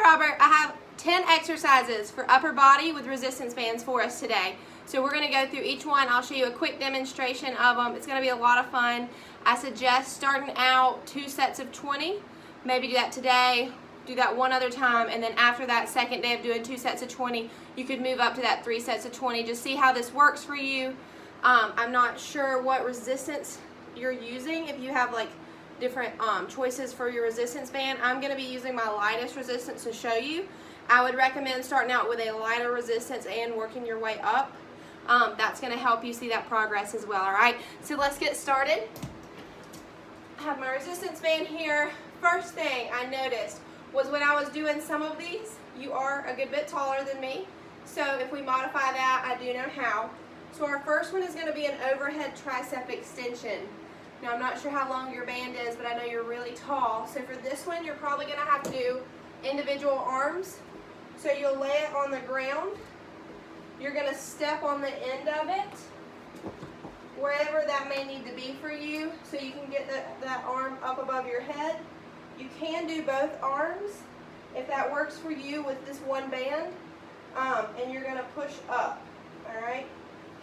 Robert, I have 10 exercises for upper body with resistance bands for us today. So we're going to go through each one. I'll show you a quick demonstration of them. It's going to be a lot of fun. I suggest starting out 2 sets of 20. Maybe do that today, do that one other time, and then after that second day of doing 2 sets of 20, you could move up to that 3 sets of 20. Just see how this works for you. I'm not sure what resistance you're using. If you have like different choices for your resistance band, I'm going to be using my lightest resistance to show you. I would recommend starting out with a lighter resistance and working your way up. That's going to help you see that progress as well. Alright, so let's get started. I have my resistance band here. First thing I noticed was when I was doing some of these, you are a good bit taller than me, so if we modify that, I do know how. So our first one is going to be an overhead tricep extension. Now I'm not sure how long your band is, but I know you're really tall, so for this one you're probably going to have to do individual arms. So you'll lay it on the ground, you're going to step on the end of it, wherever that may need to be for you, so you can get that arm up above your head. You can do both arms if that works for you with this one band, and you're going to push up. Alright,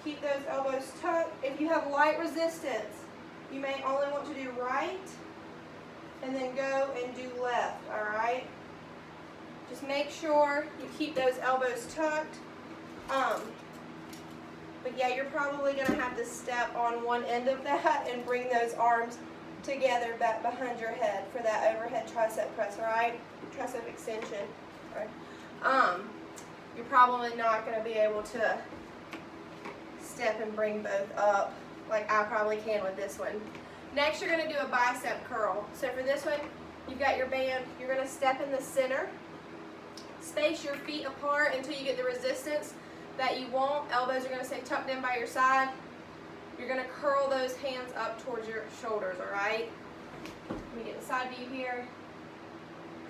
keep those elbows tucked. If you have light resistance, you may only want to do right and then go and do left. Alright, just make sure you keep those elbows tucked. But yeah, you're probably going to have to step on one end of that and bring those arms together back behind your head for that overhead tricep press, alright? Tricep extension. Alright. You're probably not going to be able to step and bring both up like I probably can with this one. Next, you're going to do a bicep curl. So for this one, you've got your band. You're going to step in the center. Space your feet apart until you get the resistance that you want. Elbows are going to stay tucked in by your side. You're going to curl those hands up towards your shoulders, alright? Let me get the side view here.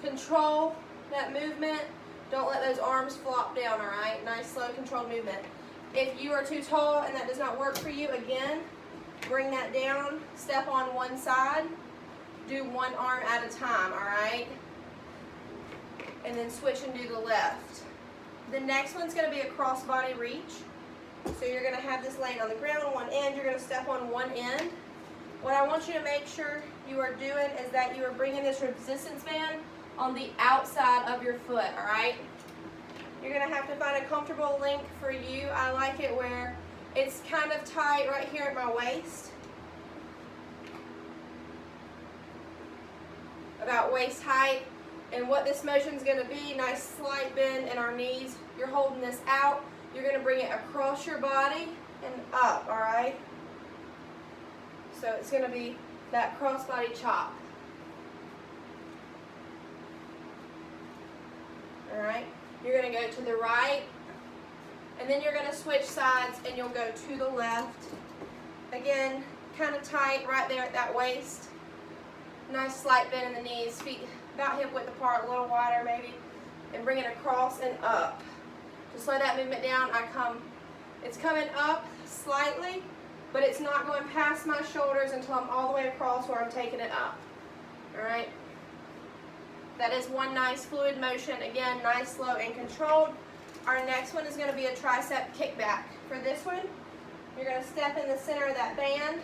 Control that movement. Don't let those arms flop down, alright? Nice, slow, controlled movement. If you are too tall and that does not work for you, again, bring that down, step on one side, do one arm at a time, alright? And then switch and do the left. The next one's going to be a cross-body reach. So you're going to have this laying on the ground on one end, you're going to step on one end. What I want you to make sure you are doing is that you are bringing this resistance band on the outside of your foot, alright? You're going to have to find a comfortable length for you. I like it where it's kind of tight right here at my waist. About waist height. And what this motion is going to be, nice slight bend in our knees. You're holding this out. You're going to bring it across your body and up, alright? So it's going to be that cross-body chop. Alright? You're going to go to the right, and then you're going to switch sides and you'll go to the left. Again, kind of tight right there at that waist. Nice slight bend in the knees, feet about hip width apart, a little wider maybe, and bring it across and up. Just slow that movement down. It's coming up slightly, but it's not going past my shoulders until I'm all the way across where I'm taking it up. Alright? That is one nice fluid motion. Again, nice, slow, and controlled. Our next one is going to be a tricep kickback. For this one, you're going to step in the center of that band,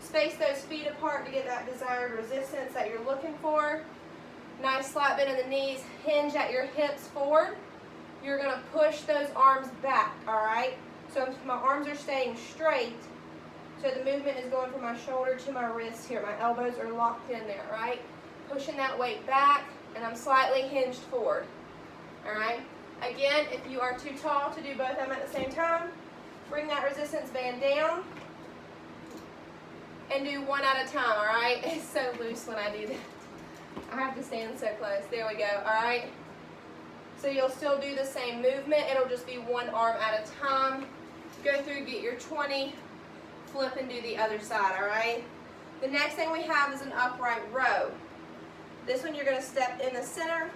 space those feet apart to get that desired resistance that you're looking for. Nice slight bend in the knees, hinge at your hips forward. You're going to push those arms back, alright? So my arms are staying straight, so the movement is going from my shoulder to my wrist here. My elbows are locked in there, right? Pushing that weight back, and I'm slightly hinged forward, alright? Again, if you are too tall to do both of them at the same time, bring that resistance band down and do one at a time, alright? It's so loose when I do that. I have to stand so close. There we go, alright? So you'll still do the same movement. It'll just be one arm at a time. Go through, get your 20, flip and do the other side, alright? The next thing we have is an upright row. This one you're going to step in the center,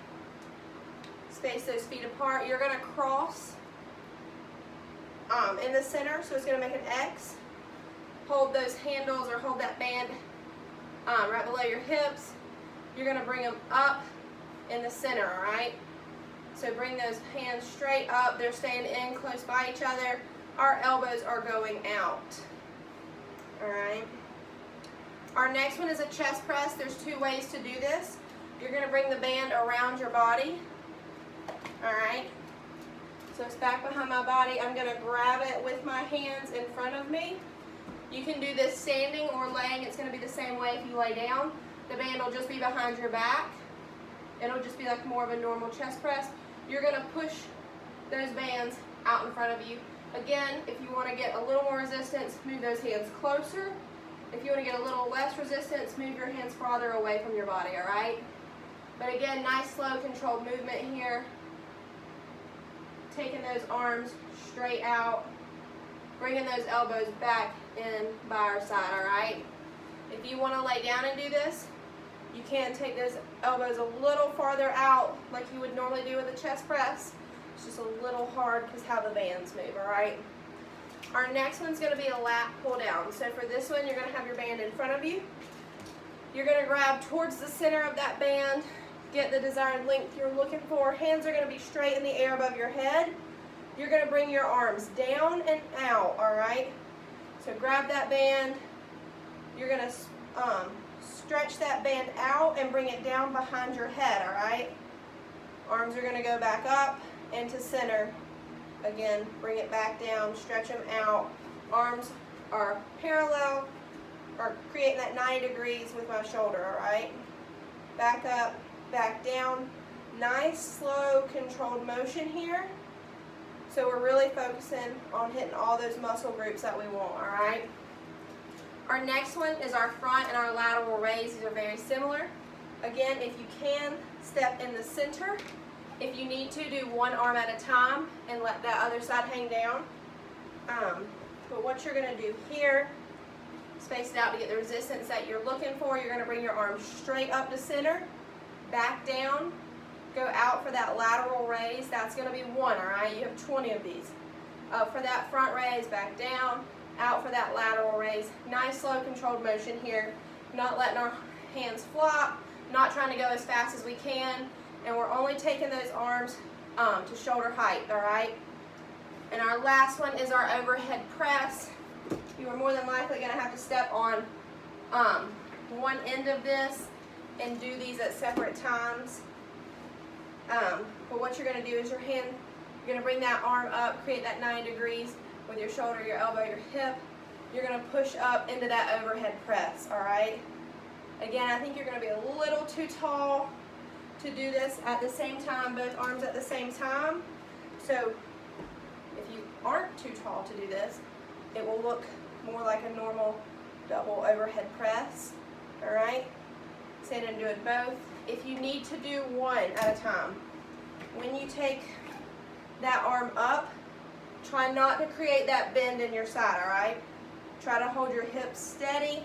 space those feet apart. You're going to cross in the center, so it's going to make an X. Hold those handles or hold that band right below your hips. You're going to bring them up in the center, all right? So bring those hands straight up. They're staying in close by each other. Our elbows are going out, all right? Our next one is a chest press. There's two ways to do this. You're going to bring the band around your body, all right? So it's back behind my body. I'm going to grab it with my hands in front of me. You can do this standing or laying. It's going to be the same way if you lay down. The band will just be behind your back. It'll just be like more of a normal chest press. You're going to push those bands out in front of you. Again, if you want to get a little more resistance, move those hands closer. If you want to get a little less resistance, move your hands farther away from your body, all right? But again, nice, slow, controlled movement here. Taking those arms straight out, bringing those elbows back in by our side, all right? If you want to lay down and do this, you can take those elbows a little farther out like you would normally do with a chest press. It's just a little hard because how the bands move, all right? Our next one's going to be a lat pull down. So for this one, you're going to have your band in front of you. You're going to grab towards the center of that band, get the desired length you're looking for. Hands are going to be straight in the air above your head. You're going to bring your arms down and out, all right? So grab that band. You're going to stretch that band out and bring it down behind your head, all right? Arms are going to go back up into center. Again, bring it back down, stretch them out. Arms are parallel, or creating that 90 degrees with my shoulder, all right? Back up, back down. Nice, slow, controlled motion here. So we're really focusing on hitting all those muscle groups that we want, all right? Our next one is our front and our lateral raise. These are very similar. Again, if you can, step in the center. If you need to, do one arm at a time and let that other side hang down. But what you're going to do here, space it out to get the resistance that you're looking for. You're going to bring your arms straight up to center, back down, go out for that lateral raise. That's going to be one, all right? You have 20 of these. For that front raise, back down, out for that lateral raise. Nice, slow, controlled motion here. Not letting our hands flop, not trying to go as fast as we can. And we're only taking those arms to shoulder height, all right? And our last one is our overhead press. You are more than likely going to have to step on one end of this and do these at separate times. But what you're going to do is you're going to bring that arm up, create that 90 degrees with your shoulder, your elbow, your hip. You're going to push up into that overhead press, all right? Again, I think you're going to be a little too tall to do this at the same time, both arms at the same time. So if you aren't too tall to do this, it will look more like a normal double overhead press, all right? Stand and do it both. If you need to do one at a time, when you take that arm up, try not to create that bend in your side, all right? Try to hold your hips steady.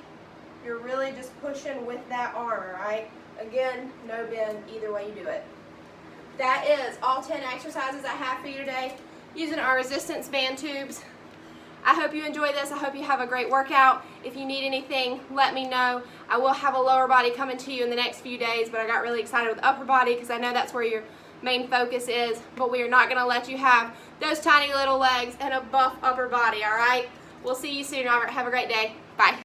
You're really just pushing with that arm, all right? Again, no bend either way you do it. That is all 10 exercises I have for you today using our resistance band tubes. I hope you enjoy this. I hope you have a great workout. If you need anything, let me know. I will have a lower body coming to you in the next few days, but I got really excited with upper body because I know that's where your main focus is, but we are not going to let you have those tiny little legs and a buff upper body, all right? We'll see you soon, Robert. Have a great day. Bye.